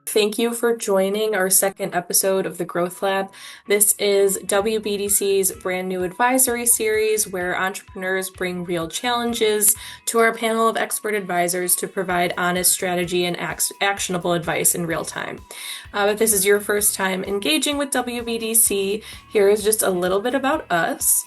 Thank you for joining our second episode of the Growth Lab. This is WBDC's brand new advisory series where entrepreneurs bring real challenges to our panel of expert advisors to provide honest strategy and actionable advice in real time. If this is your first time engaging with WBDC, here is just a little bit about us.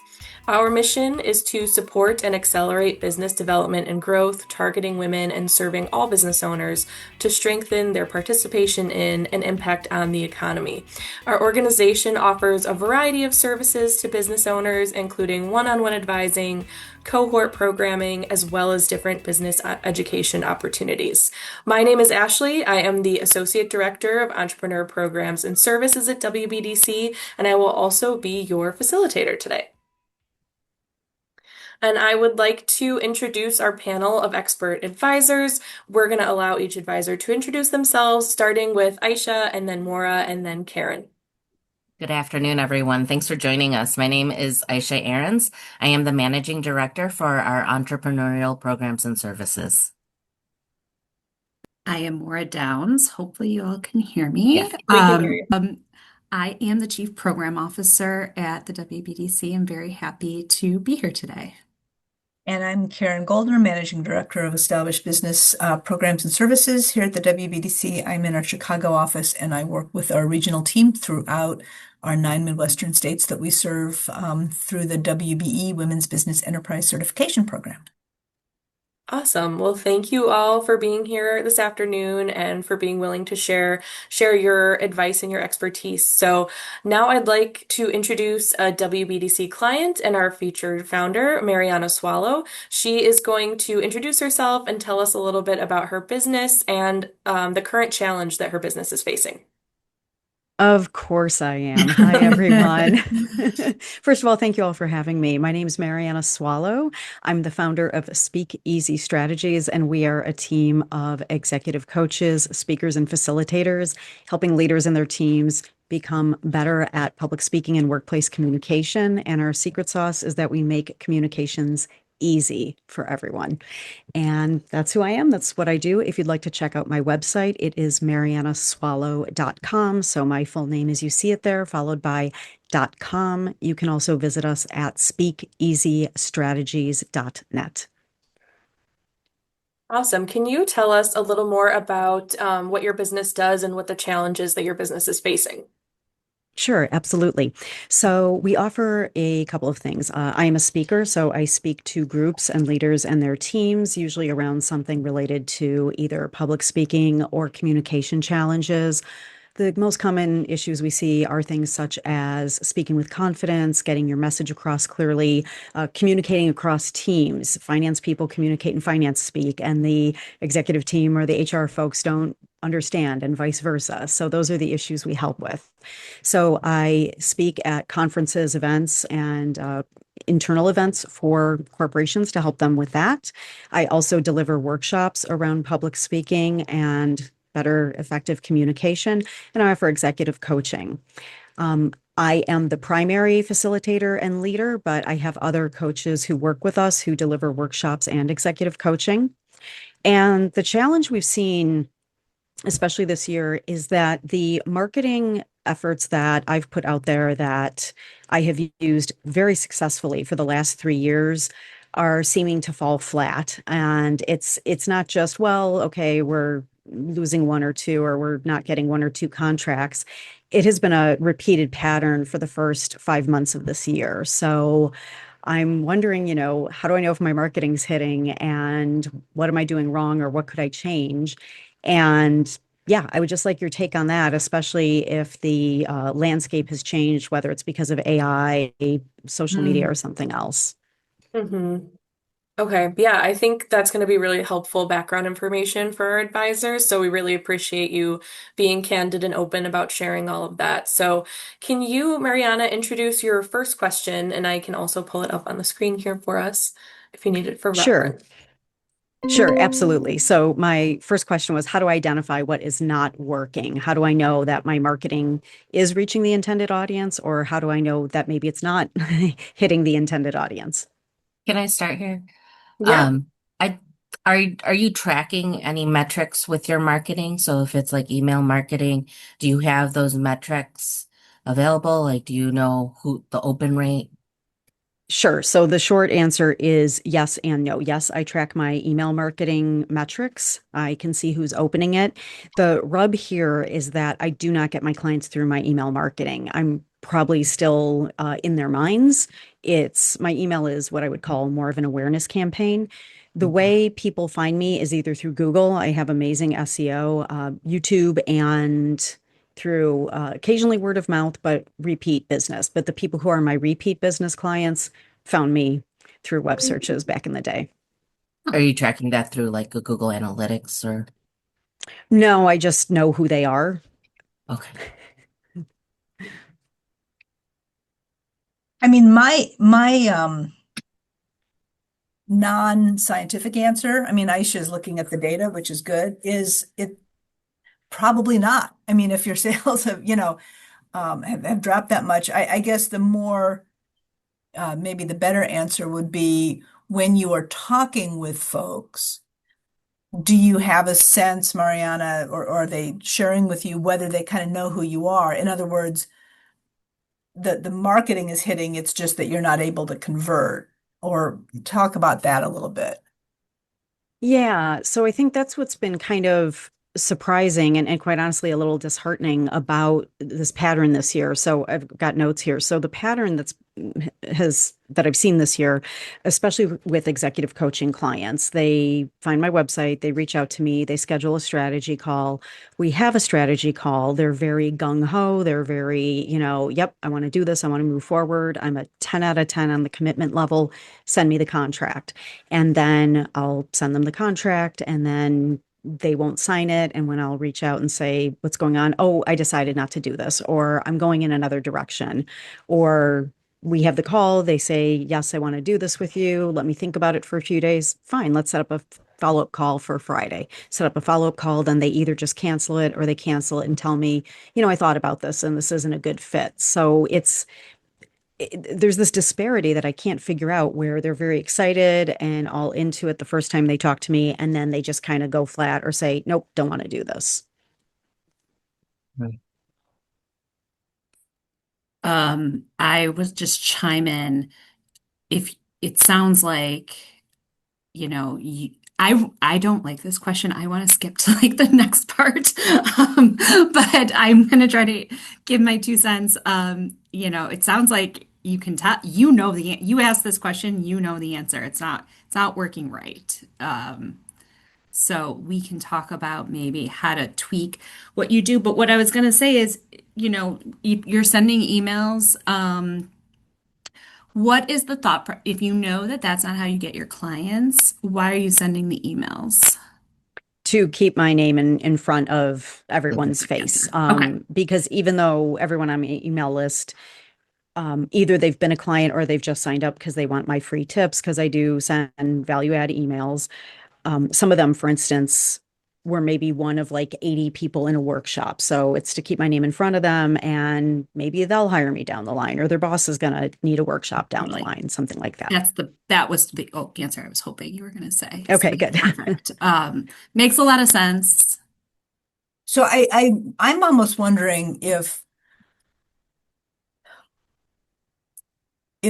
Our mission is to support and accelerate business development and growth, targeting women and serving all business owners to strengthen their participation in and impact on the economy. Our organization offers a variety of services to business owners, including one-on-one advising, cohort programming, as well as different business education opportunities. My name is Ashley. I am the Associate Director of Entrepreneur Programs and Services at WBDC, and I will also be your facilitator today. And I would like to introduce our panel of expert advisors. We're going to allow each advisor to introduce themselves, starting with Aisha, and then Maura, and then Karen. Good afternoon, everyone. Thanks for joining us. My name is Aisha Ahrens. I am the Managing Director for our Entrepreneurial Programs and Services. I am Maura Downs. Hopefully you all can hear me. Yes, we can hear you. I am the Chief Program Officer at the WBDC. I'm very happy to be here today. And I'm Karen Goldner, Managing Director of Established Business Programs and Services here at the WBDC. I'm in our Chicago office, and I work with our regional team throughout our 9 Midwestern states that we serve through the WBE Women's Business Enterprise Certification Program. Awesome. Well, thank you all for being here this afternoon and for being willing to share your advice and your expertise. So now I'd like to introduce a WBDC client and our featured founder, Marianna Swallow. She is going to introduce herself and tell us a little bit about her business and the current challenge that her business is facing. Of course I am. Hi, everyone. First of all, thank you all for having me. My name is Marianna Swallow. I'm the founder of Speak Easy Strategies, and we are a team of executive coaches, speakers, and facilitators, helping leaders and their teams become better at public speaking and workplace communication. And our secret sauce is that we make communications easy for everyone. And that's who I am. That's what I do. If you'd like to check out my website, it is mariannaswallow.com. So my full name as you see it there, followed by .com. You can also visit us at speakeasystrategies.net. Awesome. Can you tell us a little more about what your business does and what the challenges that your business is facing? Sure, absolutely. So we offer a couple of things. I am a speaker, so I speak to groups and leaders and their teams, usually around something related to either public speaking or communication challenges. The most common issues we see are things such as speaking with confidence, getting your message across clearly, communicating across teams. Finance people communicate in finance speak, and the executive team or the HR folks don't understand, and vice versa. So those are the issues we help with. So I speak at conferences, events, and internal events for corporations to help them with that. I also deliver workshops around public speaking and better effective communication, and I offer executive coaching. I am the primary facilitator and leader, but I have other coaches who work with us who deliver workshops and executive coaching. And the challenge we've seen, especially this year, is that the marketing efforts that I've put out there that I have used very successfully for the last 3 years are seeming to fall flat. And it's not just, well, okay, we're losing one or two, or we're not getting one or two contracts. It has been a repeated pattern for the first 5 months of this year. So I'm wondering, how do I know if my marketing's hitting, and what am I doing wrong, or what could I change? And yeah, I would just like your take on that, especially if the landscape has changed, whether it's because of AI, social media, or something else. Mm-hmm. Okay, yeah, I think that's going to be really helpful background information for our advisors. So we really appreciate you being candid and open about sharing all of that. So can you, Mariana, introduce your first question? And I can also pull it up on the screen here for us if you need it for Sure. reference. Sure, absolutely. So my first question was, how do I identify what is not working? How do I know that my marketing is reaching the intended audience, or how do I know that maybe it's not hitting the intended audience? Can I start here? Yeah. I Are you tracking any metrics with your marketing? So if it's like email marketing, do you have those metrics available? Like, do you know who the open rate? Sure. So the short answer is yes and no. Yes, I track my email marketing metrics. I can see who's opening it. The rub here is that I do not get my clients through my email marketing. I'm probably still in their minds. It's my email is what I would call more of an awareness campaign. The Okay. way people find me is either through Google. I have amazing SEO, YouTube, and through occasionally word of mouth, but repeat business. But the people who are my repeat business clients found me through web searches back in the day. Are you tracking that through like a Google Analytics or? No, I just know who they are. Okay. I mean, my non-scientific answer, I mean, Aisha is looking at the data, which is good, is it probably not. I mean, if your sales have, have dropped that much, I guess the more maybe the better answer would be when you are talking with folks, do you have a sense, Mariana, or are they sharing with you whether they kind of know who you are? In other words, the marketing is hitting, it's just that you're not able to convert, or talk about that a little bit. Yeah, so I think that's what's been kind of surprising and quite honestly a little disheartening about this pattern this year. So I've got notes here. So the pattern that I've seen this year, especially with executive coaching clients, they find my website, they reach out to me, they schedule a strategy call. We have a strategy call. They're very gung ho. They're very, yep, I want to do this. I want to move forward. I'm a 10 out of 10 on the commitment level. Send me the contract. And then I'll send them the contract and then they won't sign it. And when I'll reach out and say, what's going on? Oh, I decided not to do this, or I'm going in another direction. Or we have the call. They say, yes, I want to do this with you. Let me think about it for a few days. Fine. Let's set up a follow-up call for Friday. Set up a follow-up call. Then they either just cancel it or they cancel it and tell me, I thought about this and this isn't a good fit. So there's this disparity that I can't figure out where they're very excited and all into it the first time they talk to me, and then they just kind of go flat or say, nope, don't want to do this. Right. I was just chime in. If it sounds like, you know, you, I don't like this question. I want to skip to like the next part. But I'm gonna try to give my 2 cents. It sounds like you can tell you asked this question, you know the answer. It's not working right. So we can talk about maybe how to tweak what you do. But what I was gonna say is, you're sending emails. What is the if you know that that's not how you get your clients, why are you sending the emails? To keep my name in front of That's a everyone's good face. answer. Okay. Because even though everyone on my email list, either they've been a client or they've just signed up because they want my free tips, because I do send value add emails. Some of them, for instance, were maybe one of like 80 people in a workshop. So it's to keep my name in front of them and maybe they'll hire me down the line or their boss is going to need a workshop down the Totally. line, something like that. That was the answer I was hoping you were going to say. So Okay, good. perfect. Makes a lot of sense. So I'm almost wondering if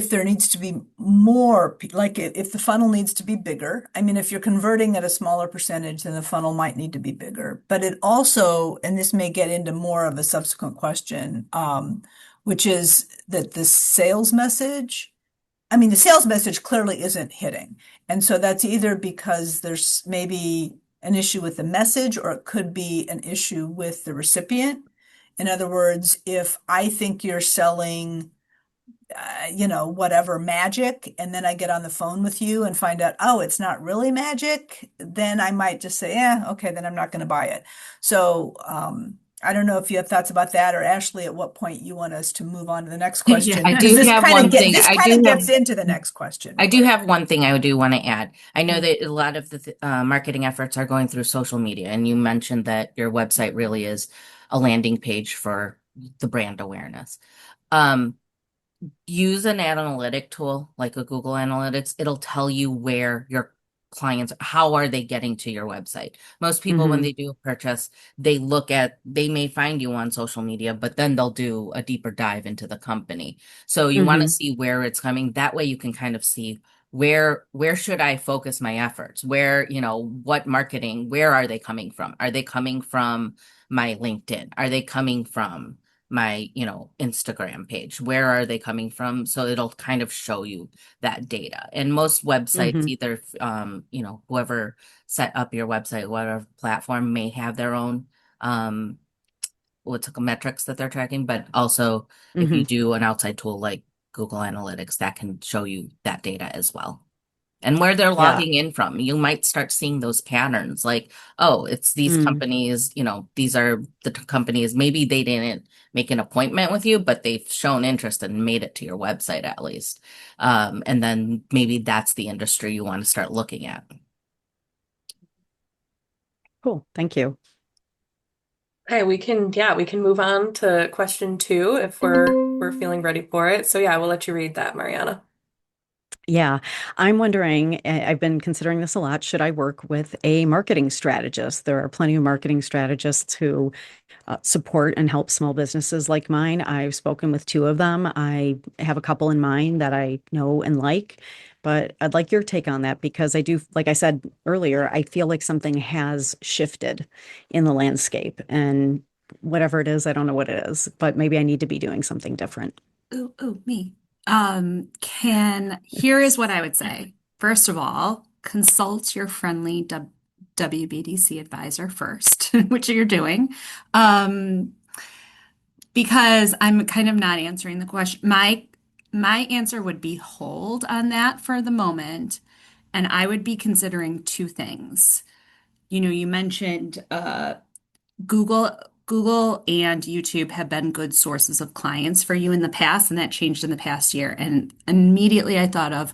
there needs to be more, like if the funnel needs to be bigger. I mean, if you're converting at a smaller percentage, then the funnel might need to be bigger. But it also, and this may get into more of a subsequent question, which is that the sales message, I mean, the sales message clearly isn't hitting. And so that's either because there's maybe an issue with the message, or it could be an issue with the recipient. In other words, if I think you're selling whatever magic, and then I get on the phone with you and find out, oh, it's not really magic, then I might just say, yeah, okay, then I'm not going to buy it. So, I don't know if you have thoughts about that, or Ashley, at what point you want us to move on to the next Yeah. question, I because do have one thing. this kind of gets into the next question. I do have one thing I do want to add. I know Mm. that a lot of the marketing efforts are going through social media, and you mentioned that your website really is a landing page for the brand awareness. Um, Use an analytic tool like a Google Analytics. It'll tell you where your clients, how are they getting to your website? Most people, when Hmm. they do a purchase, they may find you on social media, but then they'll do a deeper dive into the company. So you want to Hmm. see where it's coming. That way you can kind of see where should I focus my efforts? Where, what marketing, where are they coming from? Are they coming from my LinkedIn? Are they coming from my, Instagram page? Where are they coming from? So it'll kind of show you that data. And most websites, Hmm. either, whoever set up your website, whatever platform may have their own, what's the metrics that they're tracking. But also, if Hmm. you do an outside tool like Google Analytics, that can show you that data as well. And where they're Yeah. logging in from, you might start seeing those patterns like, oh, it's these Mm. companies, these are the companies, maybe they didn't make an appointment with you, but they've shown interest and made it to your website at least. And then maybe that's the industry you want to start looking at. Cool. Thank you. Okay, we can move on to question two if we're feeling ready for it. So yeah, we'll let you read that, Mariana. Yeah, I'm wondering, I've been considering this a lot. Should I work with a marketing strategist? There are plenty of marketing strategists who support and help small businesses like mine. I've spoken with two of them. I have a couple in mind that I know and like, but I'd like your take on that because I do, like I said earlier, I feel like something has shifted in the landscape and whatever it is, I don't know what it is, but maybe I need to be doing something different. Ooh, ooh, me. Here is what I would say. First of all, consult your friendly WBDC advisor first, which you're doing. Um, because I'm kind of not answering the question. My answer would be hold on that for the moment, and I would be considering two things. You mentioned Google Google and YouTube have been good sources of clients for you in the past, and that changed in the past year. And immediately I thought of,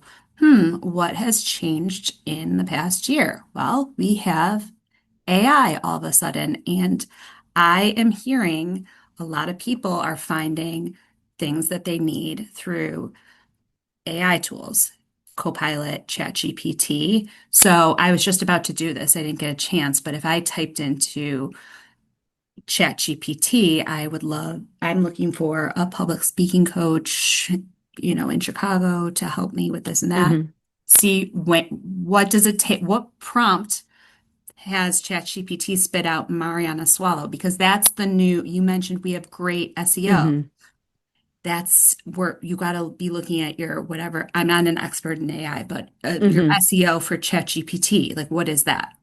what has changed in the past year? Well, we have AI all of a sudden, and I am hearing a lot of people are finding things that they need through AI tools. Copilot, ChatGPT. So I was just about to do this. I didn't get a chance, but if I typed into ChatGPT, I'm looking for a public speaking coach, in Chicago to help me with this and that. Hmm. See what does it take? What prompt has ChatGPT spit out Marianna Swallow? Because that's the new, you mentioned we have great SEO. Hmm. That's where you got to be looking at your whatever. I'm not an expert in AI, but your Hmm. SEO for ChatGPT, like what is that?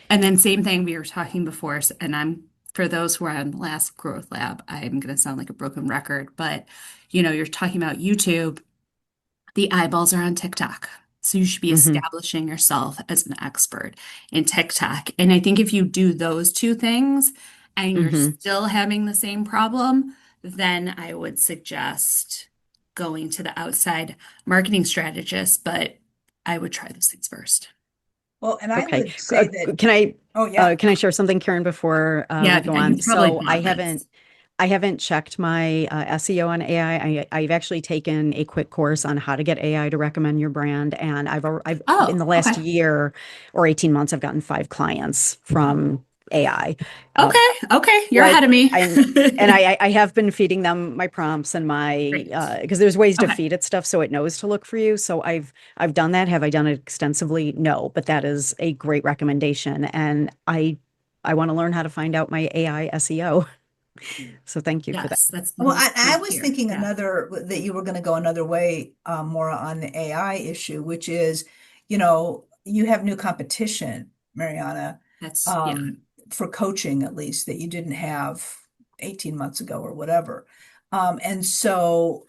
And then same thing we were talking before, and for those who are on the last Growth Lab, I'm going to sound like a broken record, but you're talking about YouTube, the eyeballs are on TikTok. So you should be Hmm. establishing yourself as an expert in TikTok. And I think if you do those two things and you're Hmm. still having the same problem, then I would suggest going to the outside marketing strategist, but I would try those things first. Well, and I Okay. would say that, Can I oh yeah, can I share something, Karen, before we Yeah, go you on? probably So want this. I haven't checked my SEO on AI. I've actually taken a quick course on how to get AI to recommend your brand, and I've in Oh, the last okay. year or 18 months, I've gotten 5 clients from AI. Uh, Okay. Okay. You're ahead what of me. and I have been feeding them my prompts and my Great. because there's ways to Okay. feed it stuff so it knows to look for you. So I've done that. Have I done it extensively? No, but that is a great recommendation, and I want to learn how to find out my AI SEO. So thank you for that. Yes, that's the well, next I point was here. thinking Yeah. another that you were going to go another way, more on the AI issue, which is, you have new competition, Mariana, Yeah. um, for coaching at least that you didn't have 18 months ago or whatever. And so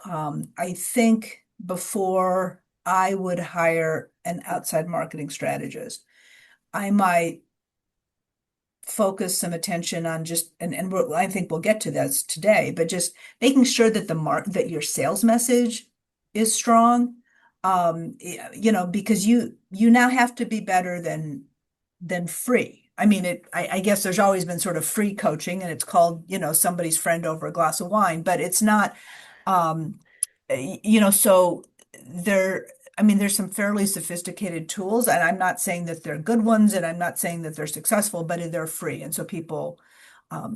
I think before I would hire an outside marketing strategist, I might focus some attention on just I think we'll get to this today, but just making sure that that your sales message is strong. Because you now have to be better than free. I mean, I guess there's always been sort of free coaching, and it's called, somebody's friend over a glass of wine, but it's not, so there. I mean, there's some fairly sophisticated tools, and I'm not saying that they're good ones, and I'm not saying that they're successful, but they're free. And so people,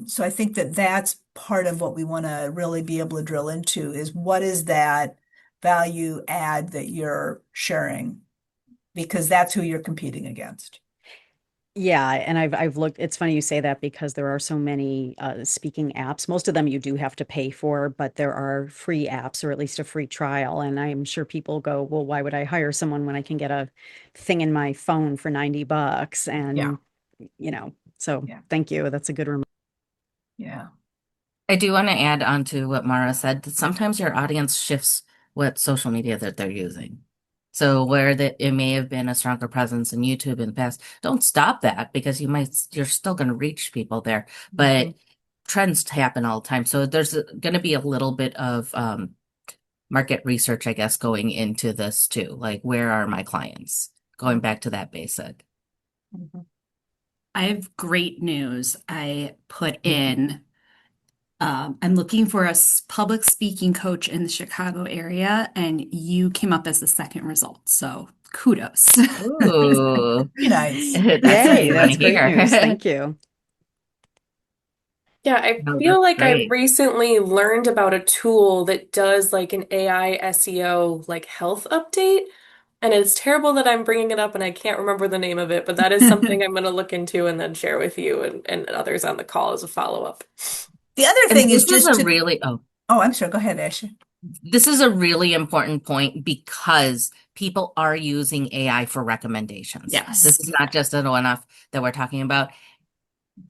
so I think that that's part of what we want to really be able to drill into is what is that value add that you're sharing? Because that's who you're competing against. Yeah, and I've looked, it's funny you say that because there are so many speaking apps. Most of them you do have to pay for, but there are free apps or at least a free trial. And I'm sure people go, well, why would I hire someone when I can get a thing in my phone for $90? Yeah, And, so yeah, thank you. That's a good reminder. yeah. I do want to add on to what Mara said, that sometimes your audience shifts what social media that they're using. So where it may have been a stronger presence in YouTube in the past, don't stop that because you're still going to reach people there. But trends happen all the time. So there's going to be a little bit of market research, I guess, going into this too. Like, where are my clients? Going back to that basic. Mhm. I have great news. I put in, I'm looking for a public speaking coach in the Chicago area, and you came up as the second result. So kudos. Ooh, Be nice. that's what Yay, you want that's to great news. hear. Thank you. Yeah, I No, feel that's like I great. recently learned about a tool that does like an AI SEO like health update. And it's terrible that I'm bringing it up and I can't remember the name of it, but that is something I'm going to look into and then share with you and others on the call as a follow-up. The other And thing is this is just a to, really, oh, I'm sorry, go ahead, Ashley. this is a really important point because people are using AI for recommendations. This Yes. is not just a one-off that we're talking about.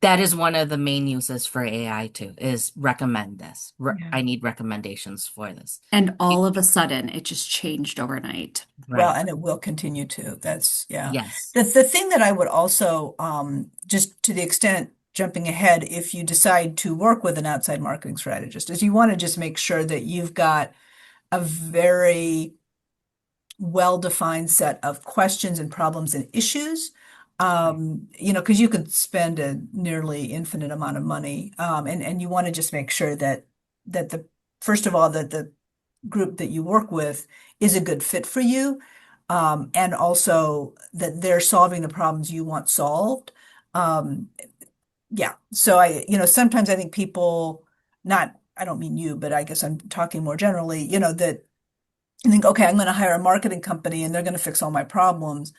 That is one of the main uses for AI too, is recommend this. Yeah. I need recommendations for this. And all of a sudden, it just changed overnight. Well, Right. and it will continue to. That's, yeah. Yes. The thing that I would also, just to the extent jumping ahead, if you decide to work with an outside marketing strategist, is you want to just make sure that you've got a very well-defined set of questions and problems and issues. Because you could spend a nearly infinite amount of money, and you want to just make sure that the first of all that the group that you work with is a good fit for you, and also that they're solving the problems you want solved. Um, yeah. So sometimes I think people, not, I don't mean you, but I guess I'm talking more generally, that you think, okay, I'm going to hire a marketing company and they're going to fix all my problems.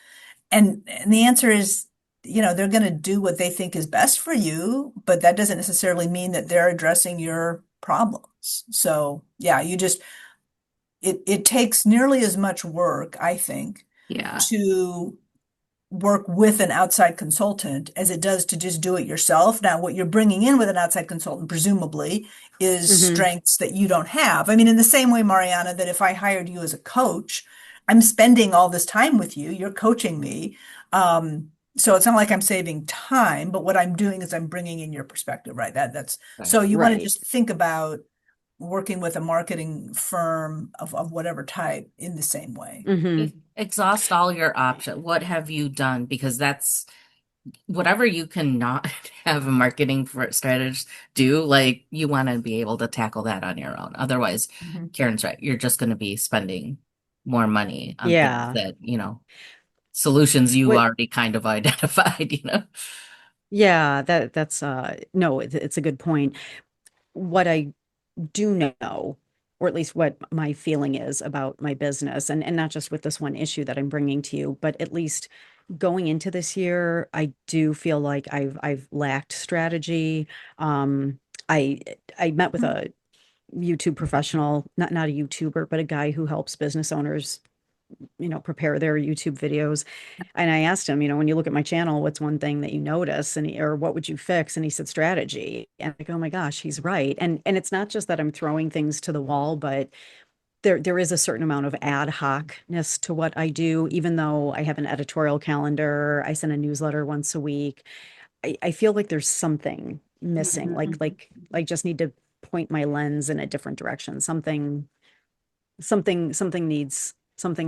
And the answer is, they're going to do what they think is best for you, but that doesn't necessarily mean that they're addressing your problems. So yeah, it takes nearly as much work, I think, Yeah. to work with an outside consultant as it does to just do it yourself. Now, what you're bringing in with an outside consultant, presumably, is Hmm. strengths that you don't have. I mean, in the same way, Mariana, that if I hired you as a coach, I'm spending all this time with you, you're coaching me. So it's not like I'm saving time, but what I'm doing is I'm bringing in your perspective, right? That's so Right. you want to Right. just think about working with a marketing firm of whatever type in the same way. Hmm. Exhaust all your options. What have you done? Because that's whatever you cannot have a marketing for strategist do, like you want to be able to tackle that on your own. Otherwise, Mhm. Karen's right. You're just going to be spending more money on things Yeah. that, solutions you What, already kind of identified. yeah, that's no, it's a good point. What I do know, or at least what my feeling is about my business, and not just with this one issue that I'm bringing to you, but at least going into this year, I do feel like I've lacked strategy. Um, I I met with a YouTube professional, not a YouTuber, but a guy who helps business owners prepare their YouTube videos. And I asked him, when you look at my channel, what's one thing that you notice? Or what would you fix? And he said strategy. And I go, oh my gosh, he's right. And it's not just that I'm throwing things to the wall, but there is a certain amount of ad hocness to what I do, even though I have an editorial calendar, I send a newsletter once a week. I feel like there's something missing. Like I just need to point my lens in a different direction. Something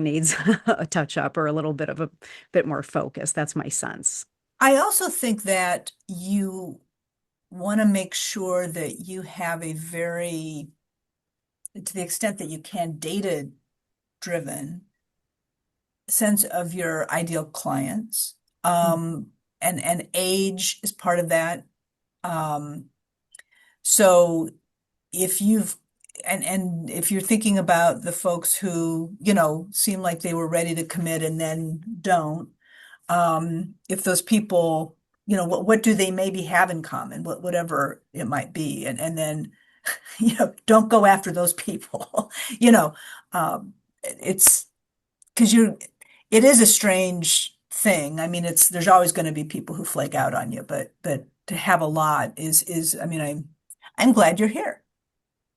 needs a touch up or a little bit of a bit more focus. That's my sense. I also think that you want to make sure that you have a very, to the extent that you can, data driven sense of your ideal clients. And age is part of that. Um, so if you've and if you're thinking about the folks who, seem like they were ready to commit and then don't, if those people, what do they maybe have in common, whatever it might be, and then, don't go after those people. You know, it's because it is a strange thing. I mean, there's always going to be people who flake out on you, but to have a lot is, I mean, I'm glad you're here.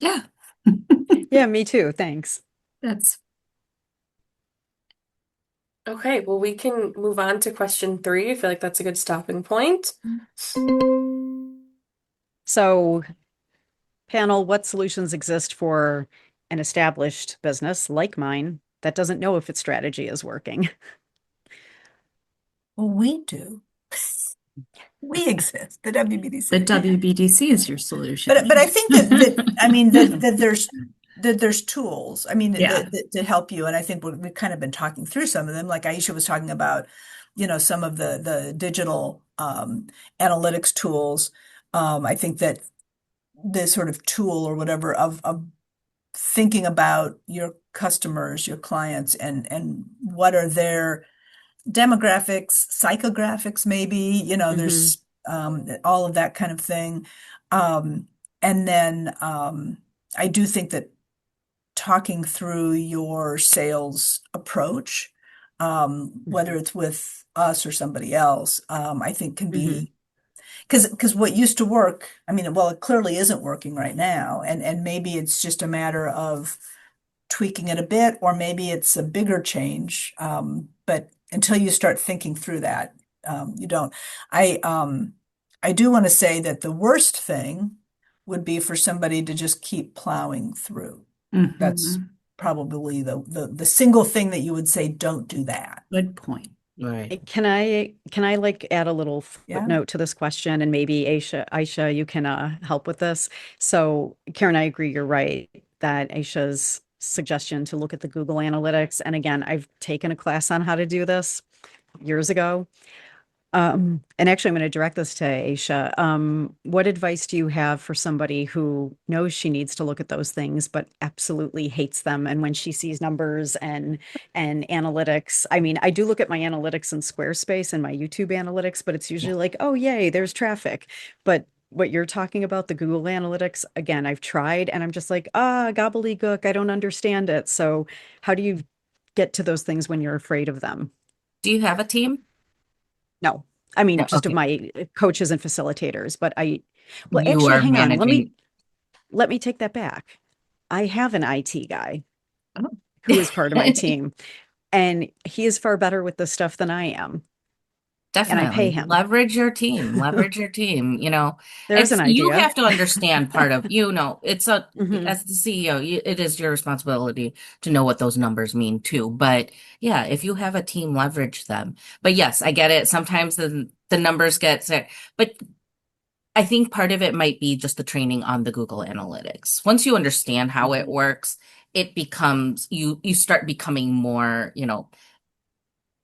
Yeah. Yeah, me too. Thanks. That's Okay, well, we can move on to question 3. I feel like that's a good stopping point. So, panel, what solutions exist for an established business like mine that doesn't know if its strategy is working? Well, we do. We exist, the the WBDC. WBDC is your solution. But I think that I mean that there's tools. I mean Yeah. that help you, and I think we've kind of been talking through some of them. Like Aisha was talking about, some of the digital analytics tools. I think that this sort of tool or whatever of thinking about your customers, your clients, and what are their demographics, psychographics, maybe, Hmm. there's all of that kind of thing. Um, and then I do think that talking through your sales approach, whether it's with us or somebody else, I think can Hmm. be because what used to work, I mean, well, it clearly isn't working right now, and maybe it's just a matter of tweaking it a bit, or maybe it's a bigger change. But until you start thinking through that, you don't. I um, I do want to say that the worst thing would be for somebody to just keep plowing through. That's Hmm. probably the single thing that you would say, don't do that. Good point. Right. Can I like add a little Yeah. footnote to this question, and maybe Aisha, you can help with this. So, Karen, I agree, you're right that Aisha's suggestion to look at the Google Analytics, and again, I've taken a class on how to do this years ago. And actually, I'm going to direct this to Aisha. What advice do you have for somebody who knows she needs to look at those things, but absolutely hates them? And when she sees numbers and analytics, I mean, I do look at my analytics in Squarespace and my YouTube analytics, but it's usually like, oh, yay, there's traffic. But what you're talking about, the Google Analytics, again, I've tried, and I'm just like, gobbledygook, I don't understand it. So, how do you get to those things when you're afraid of them? Do you have a team? No, I mean, No. just of Okay. my coaches and facilitators, but well, You actually, are hang on. managing. Let me take that back. I have an IT guy Oh. who is part of my team, and he is far better with this stuff than I am, and I pay Definitely him. leverage your team, leverage your team. There's It's an you idea. have to understand part of, it's Hmm. as the CEO, it is your responsibility to know what those numbers mean too. But yeah, if you have a team, leverage them. But yes, I get it. Sometimes the numbers get set, but I think part of it might be just the training on the Google Analytics. Once you understand how it works, it becomes you start becoming more,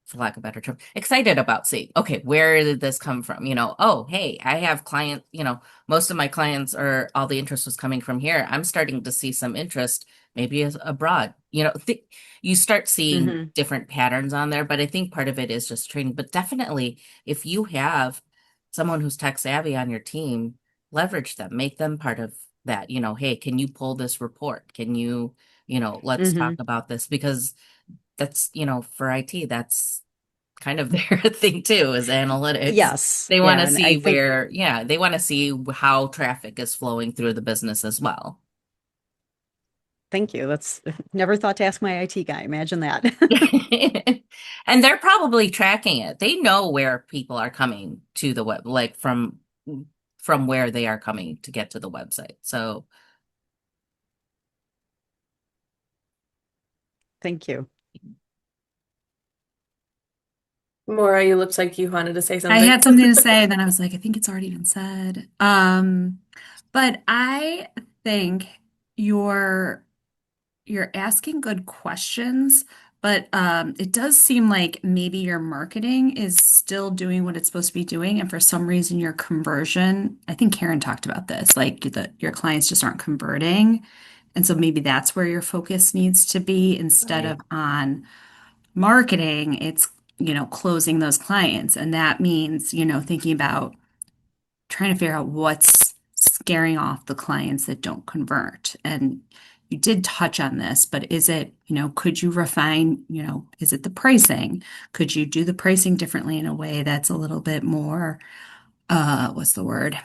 for lack of a better term, excited about seeing, okay, where did this come from? Oh, hey, I have clients, most of my clients or all the interest was coming from here. I'm starting to see some interest, maybe abroad. You start seeing Hmm. different patterns on there, but I think part of it is just training. But definitely, if you have someone who's tech savvy on your team, leverage them, make them part of that. Hey, can you pull this report? Can you, let's talk Hmm. about this because that's, for IT, that's kind of their thing too, is analytics. Yes, They want yeah, to and I see think where, yeah, they want to see how traffic is flowing through the business as well. thank you. That's never thought to ask my IT guy. Imagine that. And they're probably tracking it. They know where people are coming to the web, like from where they are coming to get to the website. So Thank you. Maura, you looked like you wanted to say I something. had something to say, and then I was like, I think it's already been said. But I think you're you're asking good questions, But it does seem like maybe your marketing is still doing what it's supposed to be doing, and for some reason your conversion, I think Karen talked about this, like your clients just aren't converting. And so maybe that's where your focus needs to be instead Right. of on marketing, it's, closing those clients. And that means, thinking about trying to figure out what's scaring off the clients that don't convert. And you did touch on this, but is it, could you refine, is it the pricing? Could you do the pricing differently in a way that's a little bit more, what's the word?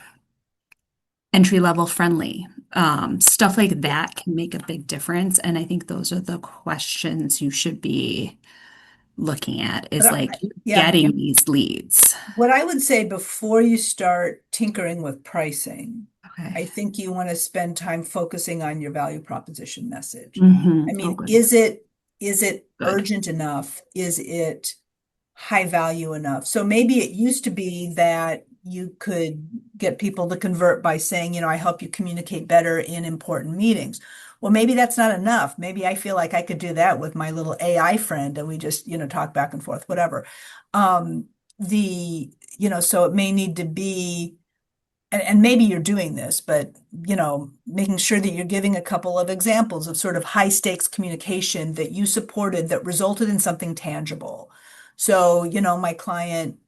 Entry level friendly. Stuff like Yeah. that can make a big difference. And I think those are the questions you should be looking at But is like yeah, getting these leads. what I would say before you start tinkering with pricing, Okay. I think you want to spend time focusing on your value proposition message. I Oh, mean, good. is it Good. urgent enough? Is it high value enough? So maybe it used to be that you could get people to convert by saying, I help you communicate better in important meetings. Well, maybe that's not enough. Maybe I feel like I could do that with my little AI friend and we just, talk back and forth, whatever. Um, so it may need to be, and maybe you're doing this, but making sure that you're giving a couple of examples of sort of high stakes communication that you supported that resulted in something tangible. So, my client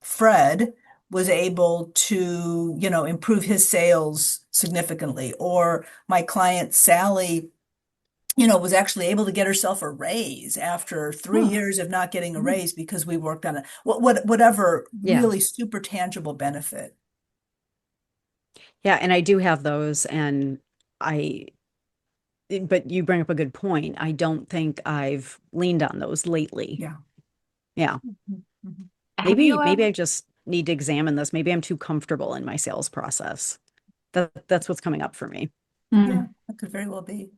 Fred was able to, improve his sales significantly, or my client Sally, was actually able to get herself a raise after 3 years of not getting a raise because we worked on it. Whatever Yeah. really super tangible benefit. Yeah, and I do have those, and I but you bring up a good point. I don't think I've leaned on those lately. Yeah. Yeah. Mhm. Mhm. Have you Maybe ever I just need to examine this. Maybe I'm too comfortable in my sales process. That's what's coming up for me. Yeah, Mm. that could very well be.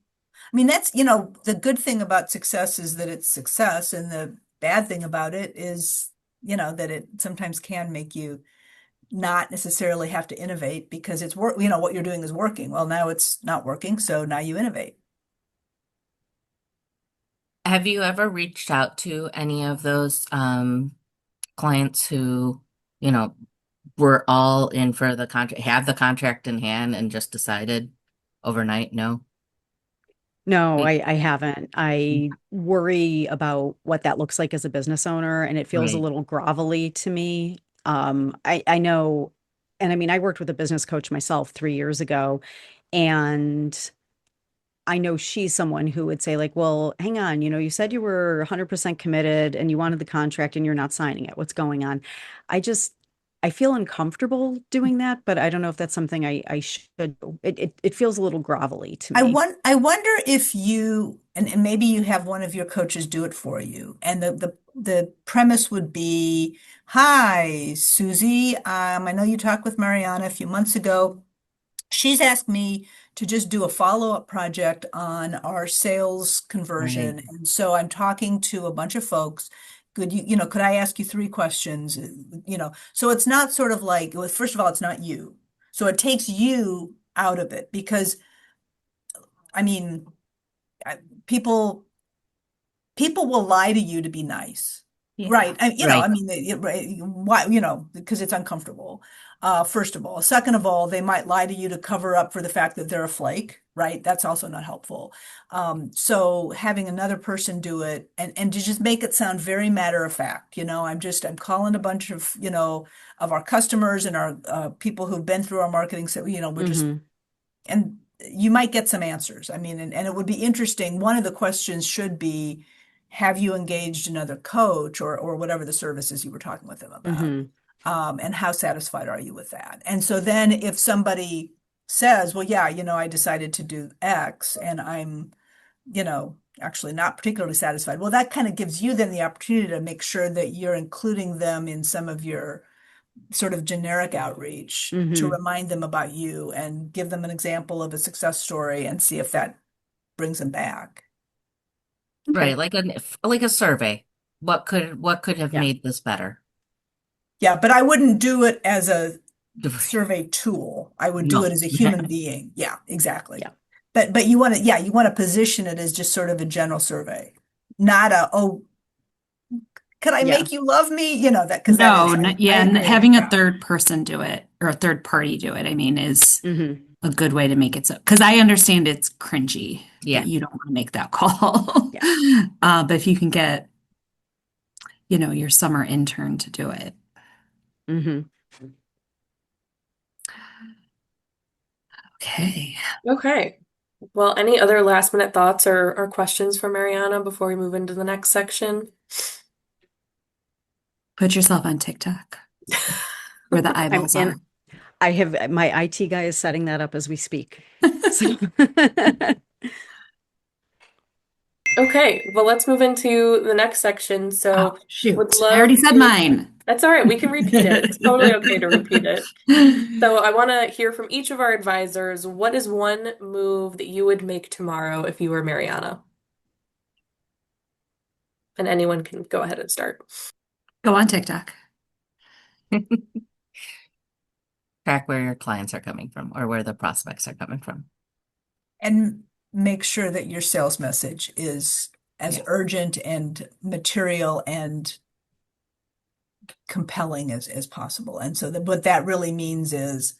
I mean, that's, the good thing about success is that it's success, and the bad thing about it is, that it sometimes can make you not necessarily have to innovate because it's work, what you're doing is working. Well, now it's not working, so now you innovate. have you ever reached out to any of those clients who, you know, were all in for the contract, have the contract in hand and just decided overnight, no? No, Wait, I haven't. I worry about what that looks like as a business owner, and it feels a right, little grovelly to me. I know, and I mean, I worked with a business coach myself 3 years ago, and I know she's someone who would say, like, well, hang on, you said you were 100% committed and you wanted the contract and you're not signing it. What's going on? I just, I feel uncomfortable doing that, but I don't know if that's something I should do. It feels a little grovelly to me. I wonder if you, and maybe you have one of your coaches do it for you. And the premise would be, hi, Susie. I know you talked with Mariana a few months ago. She's asked me to just do a follow-up project on our sales right, conversion. And so I'm talking to a bunch of folks. Could I ask you 3 questions? So it's not sort of like, well, first of all, it's not you. So it takes you out of it because, I mean, I- people people will lie to you to be nice. Yeah. Right. I right, mean, right, why, because it's uncomfortable. First of all. Second of all, they might lie to you to cover up for the fact that they're a flake, right? That's also not helpful. So having another person do it and to just make it sound very matter of fact, I'm calling a bunch of, of our customers and our people who've been through our marketing. So, we're just Hmm. and you might get some answers. I mean, and it would be interesting. One of the questions should be, have you engaged another coach or whatever the services you were talking with them about? Hmm. And how satisfied are you with that? And so then if somebody says, well, yeah, I decided to do X and I'm, actually not particularly satisfied. Well, that kind of gives you then the opportunity to make sure that you're including them in some of your sort of generic outreach to Hmm. remind them about you and give them an example of a success story and see if that brings them back. Okay. right. Like a survey. What could have Yeah. made this better? Yeah, but I wouldn't do it as a survey tool. I would do No. it as a human being. Yeah, exactly. Yeah. But you want to, yeah, you want to position it as just sort of a general survey. not a, oh, could I Yeah. make you love me? You know, that, because that No, is, yeah, I and agree. having a Yeah. third person do it or a third party do it, I mean, is Mhm. a good way to make it so. Because I understand it's cringy Yeah. that you don't want to make that call. Yeah. But if you can get, your summer intern to do it. Mhm. Okay. Okay. Well, any other last minute thoughts or questions for Mariana before we move into the next section? Put yourself on TikTok where the I'm eyeballs in. are. I have my IT guy is setting that up as we speak. So Okay, well, let's move into the next section. Oh, So, would shoot. I love already said to. mine. That's all right. We can repeat it. It's totally okay to repeat it. So, I want to hear from each of our advisors. What is one move that you would make tomorrow if you were Mariana? And anyone can go ahead and start. Go on TikTok. Track where your clients are coming from or where the prospects are coming from. And make sure that your sales message is as Yeah. urgent and material and compelling as possible. And so what that really means is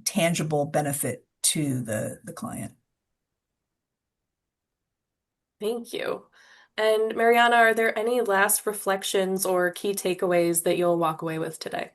tangible benefit to the client. Thank you. And Mariana, are there any last reflections or key takeaways that you'll walk away with today?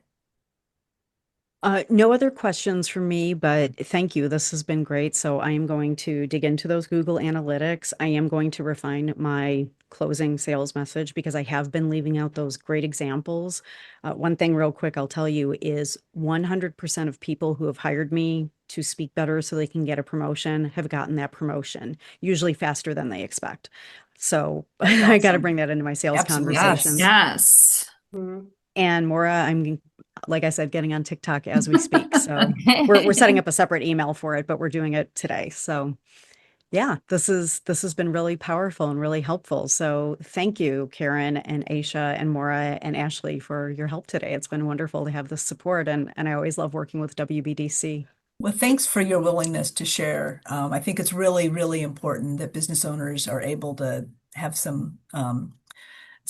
no other questions from me, but thank you. This has been great. So I am going to dig into those Google Analytics. I am going to refine my closing sales message because I have been leaving out those great examples. One thing real quick I'll tell you is 100% of people who have hired me to speak better so they can get a promotion have gotten that promotion, usually faster than they expect. So That's I got to awesome. bring that into my sales Absolutely. conversations. Yes. Mhm. And Maura, I'm, like I said, getting on TikTok as we speak. So we're setting up a separate email for it, but we're doing it today. So yeah, this has been really powerful and really helpful. So thank you, Karen and Aisha and Maura and Ashley for your help today. It's been wonderful to have this support, and I always love working with WBDC. Well, thanks for your willingness to share. I think it's really, really important that business owners are able to have some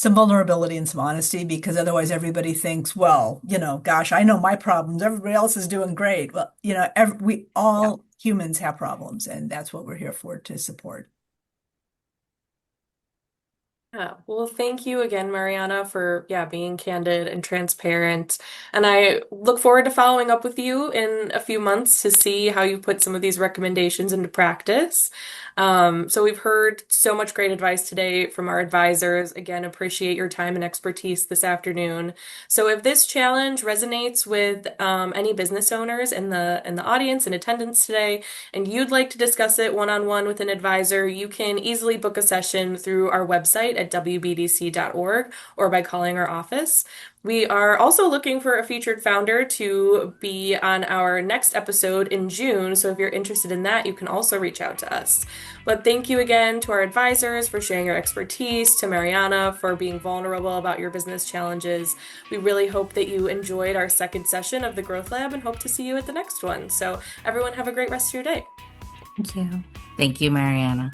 vulnerability and some honesty, because otherwise everybody thinks, well, gosh, I know my problems. Everybody else is doing great. Well, we Yeah. all humans have problems, and that's what we're here for, to support. Yeah. Well, thank you again, Mariana, for being candid and transparent. And I look forward to following up with you in a few months to see how you put some of these recommendations into practice. So we've heard so much great advice today from our advisors. Again, appreciate your time and expertise this afternoon. So if this challenge resonates with any business owners in the audience in attendance today, and you'd like to discuss it one-on-one with an advisor, you can easily book a session through our website at wbdc.org or by calling our office. We are also looking for a featured founder to be on our next episode in June, so if you're interested in that, you can also reach out to us. But thank you again to our advisors for sharing your expertise, to Mariana for being vulnerable about your business challenges. We really hope that you enjoyed our second session of the Growth Lab and hope to see you at the next one. So everyone have a great rest of your day. Thank you. Thank you, Mariana.